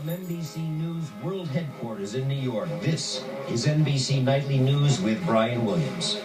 From NBC News World Headquarters in New York, this is NBC Nightly News with Brian Williams.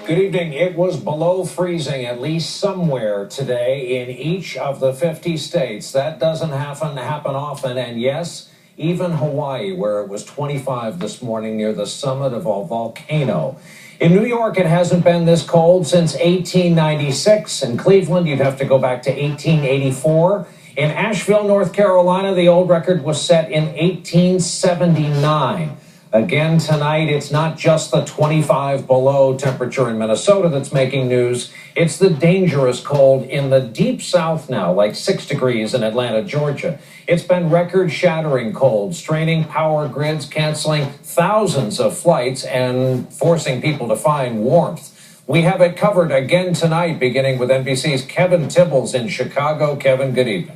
Good evening. It was below freezing at least somewhere today in each of the 50 states. That doesn't happen often. And yes, even Hawaii, where it was 25 this morning near the summit of a volcano. In New York, it hasn't been this cold since 1896. In Cleveland, you'd have to go back to 1884. In Asheville, North Carolina, the old record was set in 1879. Again tonight, it's not just the 25 below temperature in Minnesota that's making news. It's the dangerous cold in the deep south now, like 6 degrees in Atlanta, Georgia. It's been record-shattering cold, straining power grids, canceling thousands of flights, and forcing people to find warmth. We have it covered again tonight, beginning with NBC's Kevin Tibbles in Chicago. Kevin, good evening.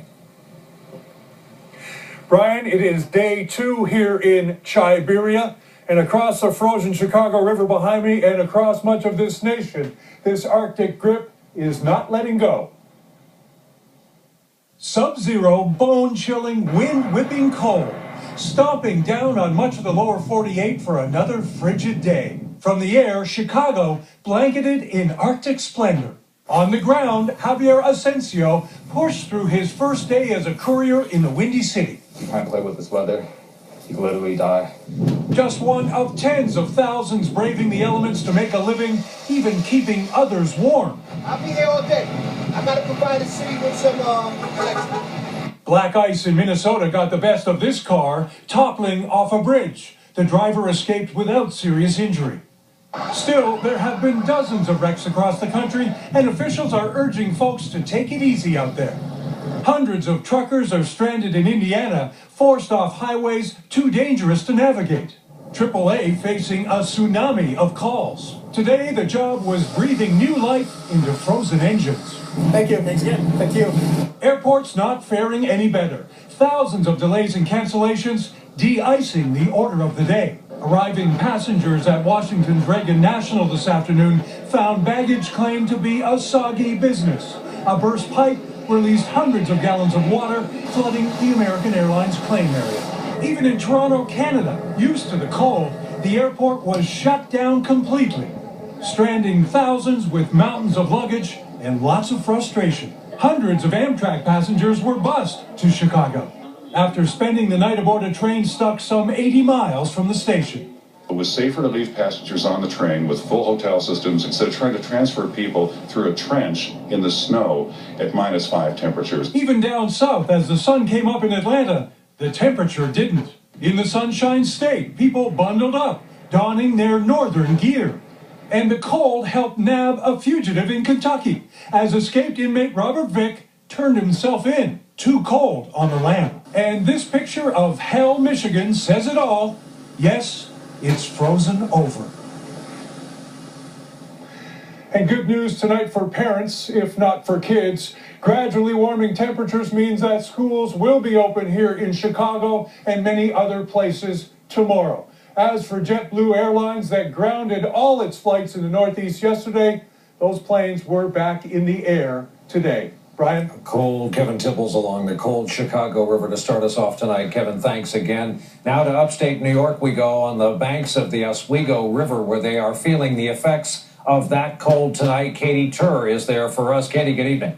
Brian, it is day 2 here in Siberia, and across the frozen Chicago River behind me and across much of this nation, this Arctic grip is not letting go. Sub-zero, bone-chilling, wind-whipping cold, stomping down on much of the lower 48 for another frigid day. From the air, Chicago blanketed in Arctic splendor. On the ground, Javier Asensio pushed through his first day as a courier in the Windy City. You can't play with this weather. You can literally die. Just one of tens of thousands braving the elements to make a living, even keeping others warm. I'll be here all day. I gotta provide the city with some protection. Black ice in Minnesota got the best of this car, toppling off a bridge. The driver escaped without serious injury. Still, there have been dozens of wrecks across the country, and officials are urging folks to take it easy out there. Hundreds of truckers are stranded in Indiana, forced off highways too dangerous to navigate. AAA facing a tsunami of calls. Today, the job was breathing new life into frozen engines. Thank you. Thanks again. Thank you. Airports not faring any better. Thousands of delays and cancellations, de-icing the order of the day. Arriving passengers at Washington's Reagan National this afternoon found baggage claimed to be a soggy business. A burst pipe released hundreds of gallons of water, flooding the American Airlines claim area. Even in Toronto, Canada, used to the cold, the airport was shut down completely, stranding thousands with mountains of luggage and lots of frustration. Hundreds of Amtrak passengers were bused to Chicago after spending the night aboard a train stuck some 80 miles from the station. It was safer to leave passengers on the train with full hotel systems instead of trying to transfer people through a trench in the snow at -5 temperatures. Even down south, as the sun came up in Atlanta, the temperature didn't. In the Sunshine State, people bundled up, donning their northern gear. And the cold helped nab a fugitive in Kentucky, as escaped inmate Robert Vick turned himself in. Too cold on the lam. And this picture of Hell, Michigan says it all. Yes, it's frozen over. And good news tonight for parents, if not for kids. Gradually warming temperatures means that schools will be open here in Chicago and many other places tomorrow. As for JetBlue Airlines that grounded all its flights in the Northeast yesterday, those planes were back in the air today. Brian? Cold Kevin Tibbles along the cold Chicago River to start us off tonight. Kevin, thanks again. Now to upstate New York we go, on the banks of the Oswego River, where they are feeling the effects of that cold tonight. Katie Tur is there for us. Katie, good evening.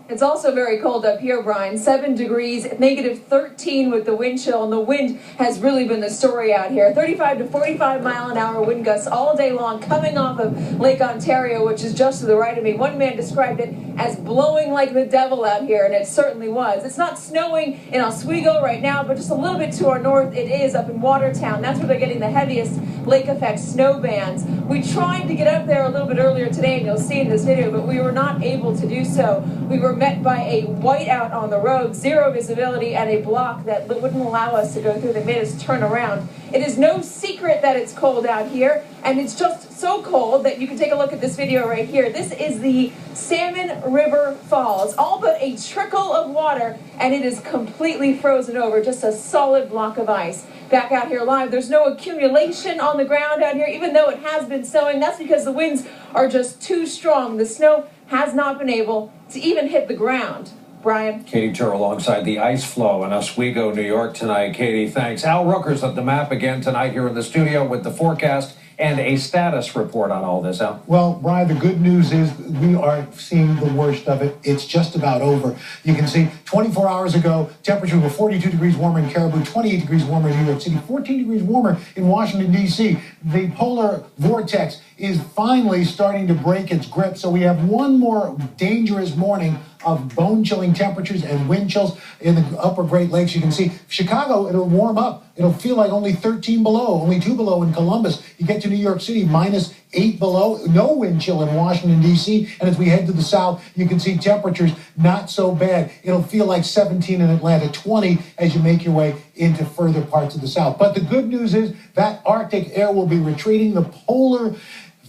It's also very cold up here, Brian. 7 degrees, -13 with the wind chill, and the wind has really been the story out here. 35 to 45 mile an hour wind gusts all day long, coming off of Lake Ontario, which is just to the right of me. One man described it as blowing like the devil out here, and it certainly was. It's not snowing in Oswego right now, but just a little bit to our north, it is up in Watertown. That's where they're getting the heaviest lake effect snow bands. We tried to get up there a little bit earlier today, and you'll see in this video, but we were not able to do so. We were met by a whiteout on the road, zero visibility, and a block that wouldn't allow us to go through. They made us turn around. It is no secret that it's cold out here, and it's just so cold that you can take a look at this video right here. This is the Salmon River Falls, all but a trickle of water, and it is completely frozen over, just a solid block of ice. Back out here live, there's no accumulation on the ground out here, even though it has been snowing. That's because the winds are just too strong. The snow has not been able to even hit the ground. Brian. Katie Turr alongside the ice flow in Oswego, New York tonight. Katie, thanks. Al Rooker's at the map again tonight here in the studio with the forecast and a status report on all this, Al. Well, Brian, the good news is we are seeing the worst of it. It's just about over. You can see 24 hours ago, temperatures were 42 degrees warmer in Caribou, 28 degrees warmer in New York City, 14 degrees warmer in Washington, D.C. The polar vortex is finally starting to break its grip, so we have one more dangerous morning of bone-chilling temperatures and wind chills in the upper Great Lakes. You can see Chicago, it'll warm up. It'll feel like only 13 below, only 2 below in Columbus. You get to New York City, minus 8 below, no wind chill in Washington, D.C. And as we head to the south, you can see temperatures not so bad. It'll feel like 17 in Atlanta, 20 as you make your way into further parts of the south. But the good news is that Arctic air will be retreating. The polar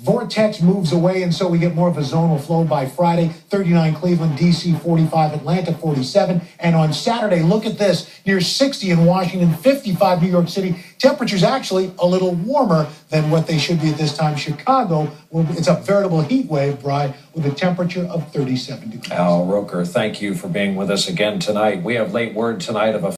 vortex moves away, and so we get more of a zonal flow by Friday. 39 Cleveland, D.C. 45, Atlanta 47. And on Saturday, look at this, near 60 in Washington, 55 New York City. Temperatures actually a little warmer than what they should be at this time. Chicago, it's a veritable heat wave, Brian, with a temperature of 37 degrees. Al Roker, thank you for being with us again tonight. We have late word tonight of a